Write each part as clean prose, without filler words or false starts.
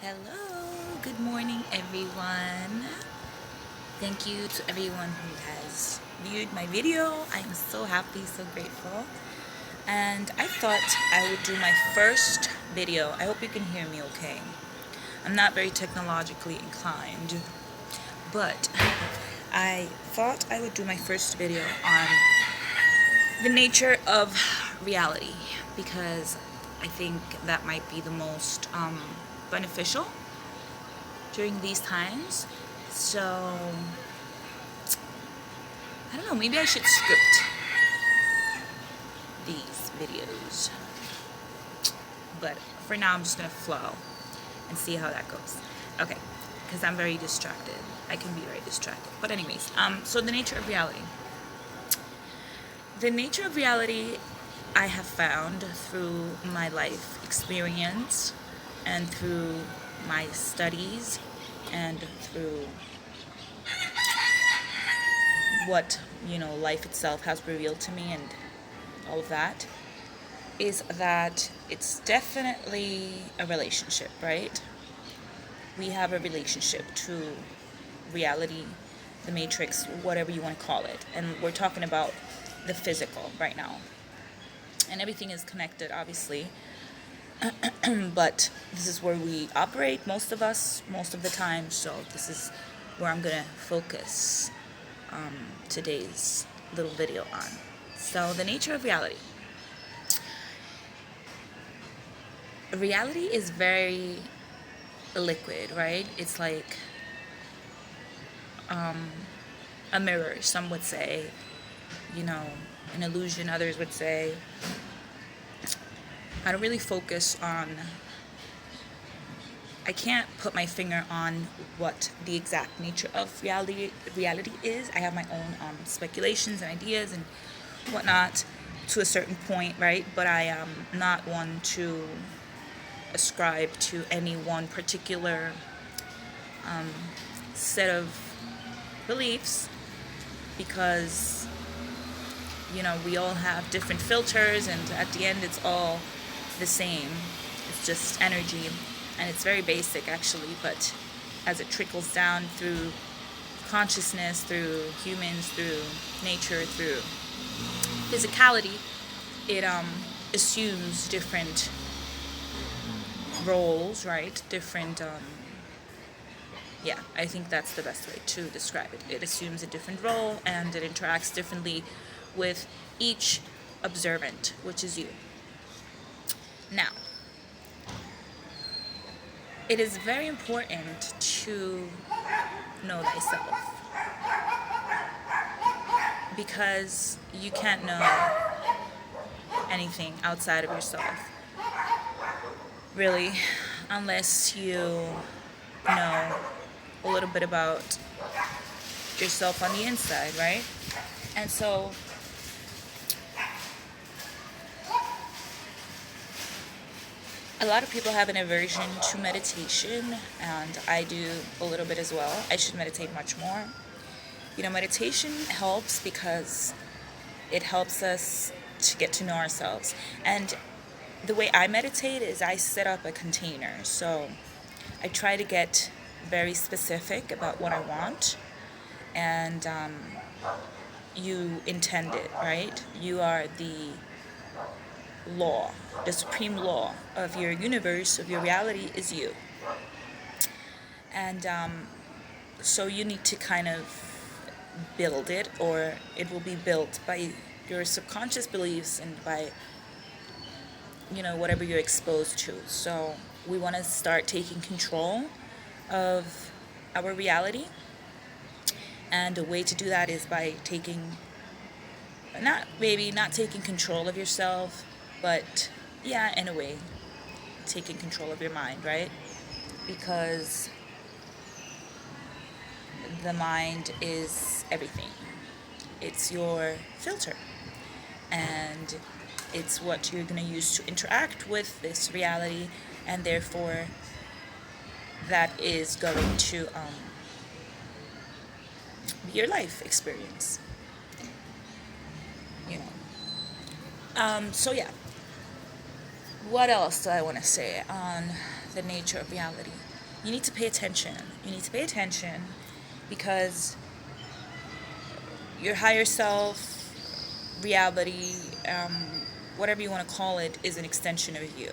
Hello, good morning, everyone. Thank you to everyone who has viewed my video. I am so happy, so grateful. And I thought I would do my first video. I hope you can hear me okay. I'm not very technologically inclined, but I thought I would do my first video on the nature of reality because I think that might be the most beneficial during these times. So, I don't know, maybe I should script these videos. But for now, I'm just gonna flow and see how that goes. Okay, because I'm very distracted. I can be very distracted. But anyways, so the nature of reality. The nature of reality I have found through my life experience and through my studies and through what life itself has revealed to me and all of that is that it's definitely a relationship, right? We have a relationship to reality, the matrix, whatever you want to call it, and we're talking about the physical right now, and everything is connected obviously. But this is where we operate, most of us, most of the time, so this is where I'm gonna focus today's little video on. So, the nature of reality. Reality is very liquid, right? It's like a mirror, some would say, an illusion, others would say. I don't really focus on, I can't put my finger on what the exact nature of reality is. I have my own speculations and ideas and whatnot to a certain point, right? But I am not one to ascribe to any one particular set of beliefs because we all have different filters, and at the end it's all the same. It's just energy, and it's very basic actually, but as it trickles down through consciousness, through humans, through nature, through physicality, it assumes different roles, right? Different yeah, I think that's the best way to describe it. It assumes a different role and it interacts differently with each observant, which is you. Now, it is very important to know thyself because you can't know anything outside of yourself, really, unless you know a little bit about yourself on the inside, right? And so a lot of people have an aversion to meditation, and I do a little bit as well. I should meditate much more. Meditation helps because it helps us to get to know ourselves. And the way I meditate is I set up a container. So I try to get very specific about what I want, and you intend it, right? You are the law, the supreme law of your universe, of your reality is you. And so you need to kind of build it, or it will be built by your subconscious beliefs and by whatever you're exposed to. So we want to start taking control of our reality, and a way to do that is by not taking control of yourself, but yeah, in a way, taking control of your mind, right? Because the mind is everything. It's your filter, and it's what you're going to use to interact with this reality, and therefore that is going to be your life experience. So yeah, what else do I want to say on the nature of reality. You need to pay attention. You need to pay attention because your higher self, reality, whatever you want to call it, is an extension of you.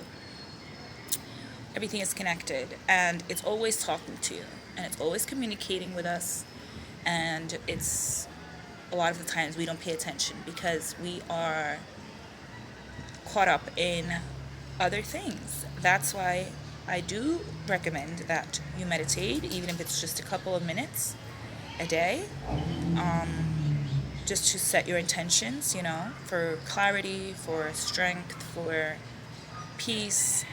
Everything is connected and it's always talking to you and it's always communicating with us. And it's a lot of the times we don't pay attention because we are caught up in other things. That's why I do recommend that you meditate, even if it's just a couple of minutes a day, just to set your intentions, for clarity, for strength, for peace,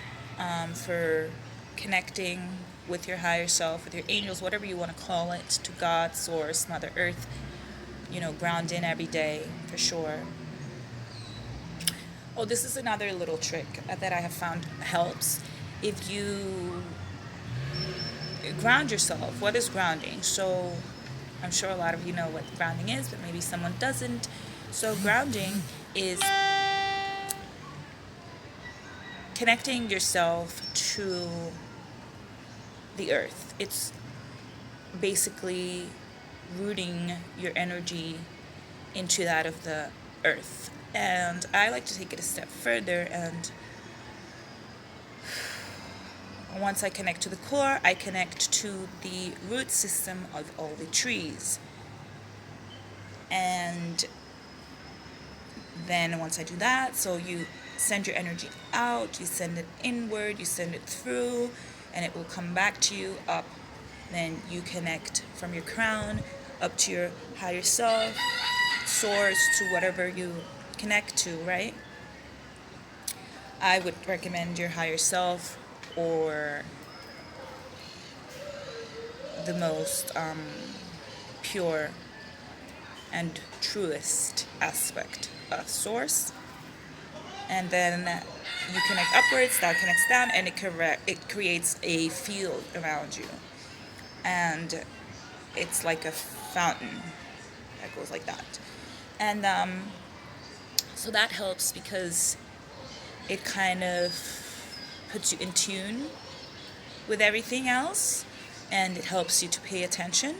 for connecting with your higher self, with your angels, whatever you want to call it, to God, Source, Mother Earth, ground in every day, for sure. Oh, this is another little trick that I have found helps. If you ground yourself, what is grounding? So I'm sure a lot of you know what grounding is, but maybe someone doesn't. So grounding is connecting yourself to the earth. It's basically rooting your energy into that of the earth. And I like to take it a step further, and once I connect to the core, I connect to the root system of all the trees. And then once I do that, so you send your energy out, you send it inward, you send it through, and it will come back to you up. Then you connect from your crown up to your higher self, source, to whatever you connect to, right? I would recommend your higher self, or the most pure and truest aspect of source. And then you connect upwards, that connects down, and it creates a field around you. And it's like a fountain that goes like that. And so that helps because it kind of puts you in tune with everything else, and it helps you to pay attention.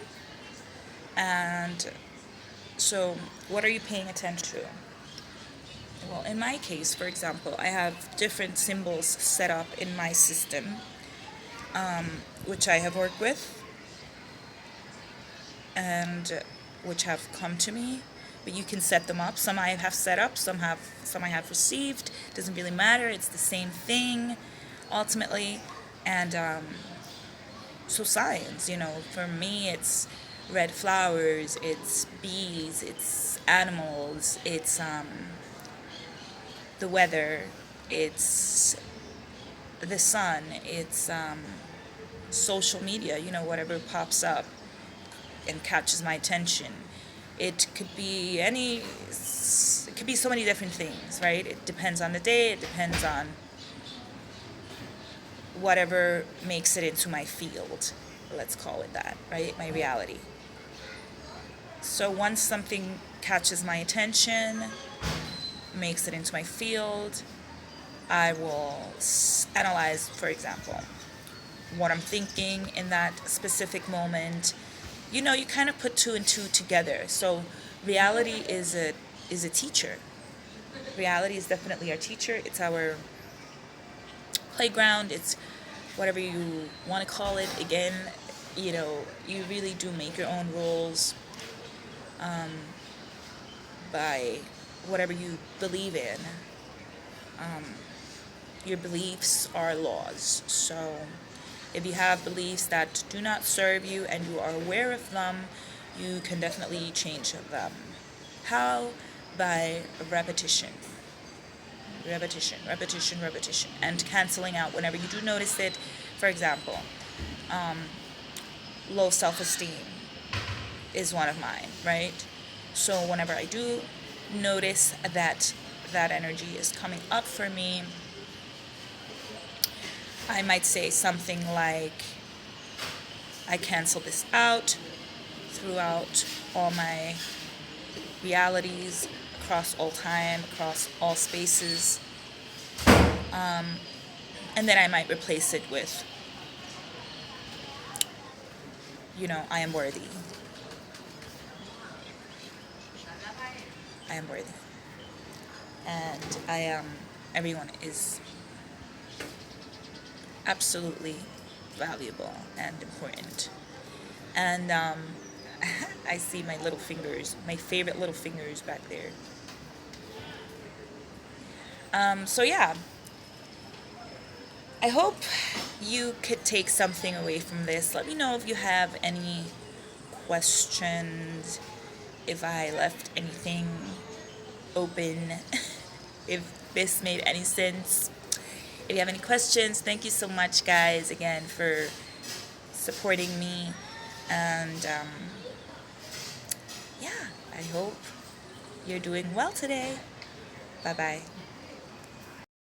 And so what are you paying attention to? Well, in my case, for example, I have different symbols set up in my system, which I have worked with and which have come to me. But you can set them up. Some I have set up, some I have received. Doesn't really matter. It's the same thing, ultimately. And so signs, for me, it's red flowers, it's bees, it's animals, it's the weather, it's the sun, it's social media, whatever pops up and catches my attention. It could be so many different things, right? It depends on the day, it depends on whatever makes it into my field, let's call it that, right? My reality. So once something catches my attention, makes it into my field, I will analyze, for example, what I'm thinking in that specific moment. You kind of put two and two together. So reality is a teacher. Reality is definitely our teacher. It's our playground. It's whatever you want to call it. Again, you really do make your own rules by whatever you believe in. Your beliefs are laws. So if you have beliefs that do not serve you and you are aware of them, you can definitely change them. How? By repetition. Repetition, repetition, repetition. And canceling out whenever you do notice it. For example, low self-esteem is one of mine, right? So whenever I do notice that energy is coming up for me, I might say something like, I cancel this out throughout all my realities, across all time, across all spaces. And then I might replace it with, I am worthy. I am worthy. And everyone is absolutely valuable and important. And I see my little fingers, my favorite little fingers back there. So yeah, I hope you could take something away from this. Let me know if you have any questions, if I left anything open, if this made any sense. If you have any questions, thank you so much, guys, again, for supporting me. And yeah, I hope you're doing well today. Bye bye.